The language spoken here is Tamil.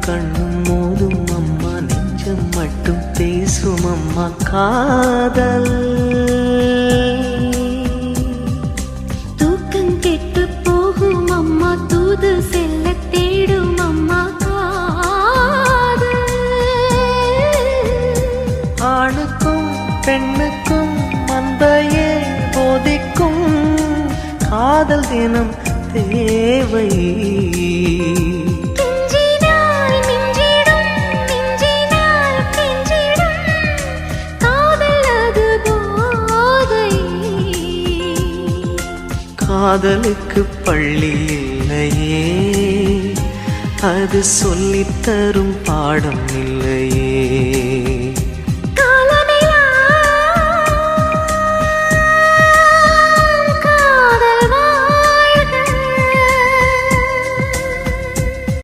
கண்ணும் மோதும் அம்மா, நெஞ்சம் மட்டும் பேசும் அம்மா காதல். தூக்கம் கெட்டு போகும் அம்மா, தூது செல்ல தேடும் அம்மா காதல். ஆணுக்கும் பெண்ணுக்கும் அன்பையே போதிக்கும் காதல் தினம் தேவை. காதலுக்கு பள்ளி இல்லையே, அது சொல்லித்தரும் பாடம் இல்லையே.